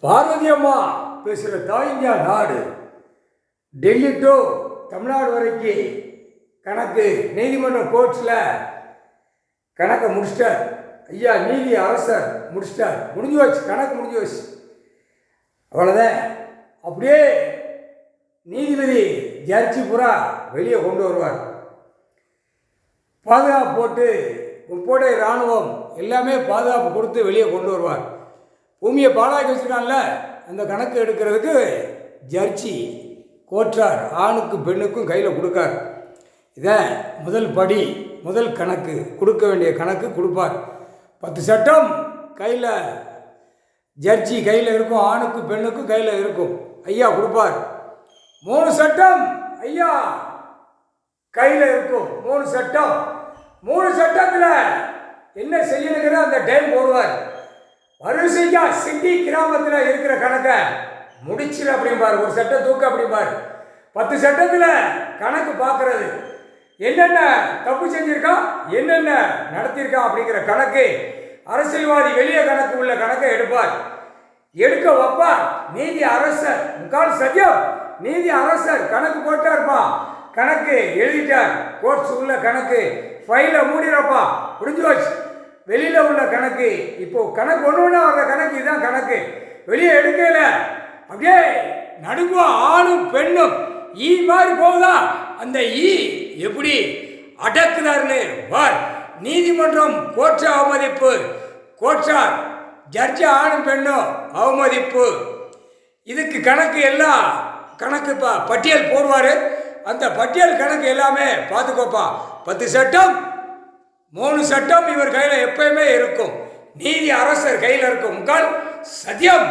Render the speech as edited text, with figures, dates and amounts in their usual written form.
பார்வதி அம்மா பேசுகிற தாய் இந்தியா நாடு. டெல்லி டு தமிழ்நாடு வரைக்கும் கணக்கு நீதிமன்ற கோர்ட்ஸில் கணக்கை முடிச்சிட்டார். ஐயா நீதி அரசர் முடிச்சிட்டார். முடிஞ்சு வச்சு கணக்கு முடிஞ்சு வச்சு அவ்வளோதான். அப்படியே நீதிபதி ஜட்ஜி பூரா வெளியே கொண்டு வருவார். பாதுகாப்பு போட்டு முப்படை இராணுவம் எல்லாமே பாதுகாப்பு கொடுத்து வெளியே கொண்டு வருவார். பூமியை பாழாக்கி வச்சுருக்கான்ல, அந்த கணக்கு எடுக்கிறதுக்கு ஜட்ஜி கோற்றார் ஆணுக்கும் பெண்ணுக்கும் கையில் கொடுக்கார். இதான் முதல் படி, முதல் கணக்கு. கொடுக்க வேண்டிய கணக்கு கொடுப்பார். 10 சட்டம் கையில் ஜட்ஜி கையில் இருக்கும், ஆணுக்கும் பெண்ணுக்கும் கையில் இருக்கும். ஐயா கொடுப்பார். 3 சட்டம் ஐயா கையில் இருக்கும். 3 சட்டம். 3 சட்டத்தில் என்ன செய்யணுங்கிற அந்த டைம் போடுவார். வரிசையா சிட்டி கிராமத்தில் இருக்கிற கணக்கை முடிச்சிரு அப்படிம்பார். ஒரு சட்டம் தூக்க அப்படிம்பார். 10 சட்டத்தில் கணக்கு பார்க்கறது, என்னென்ன தப்பு செஞ்சிருக்கான், என்னென்ன நடத்தியிருக்கான் அப்படிங்கிற கணக்கு. அரசியல்வாதி வெளியே கணக்கு உள்ள கணக்கை எடுப்பார். எடுக்க வைப்பார் நீதி அரசர். முக்கால் சத்தியம் நீதி அரசர் கணக்கு போட்டார்ப்பா, கணக்கு எழுதிட்டார். கோர்ட்ஸ் உள்ள கணக்கு ஃபைலை மூடிறப்பா, முடிஞ்சு வச்சு. வெளியில் உள்ள கணக்கு இப்போ கணக்கு ஒன்று வர்ற கணக்கு இதுதான் கணக்கு. வெளியே எடுக்கல, அப்படியே நடுங்குவா ஆணும் பெண்ணும். ஈ மாதிரி போகுதா, அந்த ஈ எப்படி அடக்குதாருன்னு வார். நீதிமன்றம் கோர்ட் அவமதிப்பு, கோர்ட்டார் ஜட்ஜி ஆணும் பெண்ணும் அவமதிப்பு. இதுக்கு கணக்கு எல்லாம் கணக்கு பட்டியல் போடுவார். அந்த பட்டியல் கணக்கு எல்லாமே பார்த்துக்கோப்பா. 10 சட்டம் 3 சட்டம் இவர் கையில் எப்பயுமே இருக்கும். நீதி அரசர் கையில் இருக்கும். முக்கால் சத்தியம்.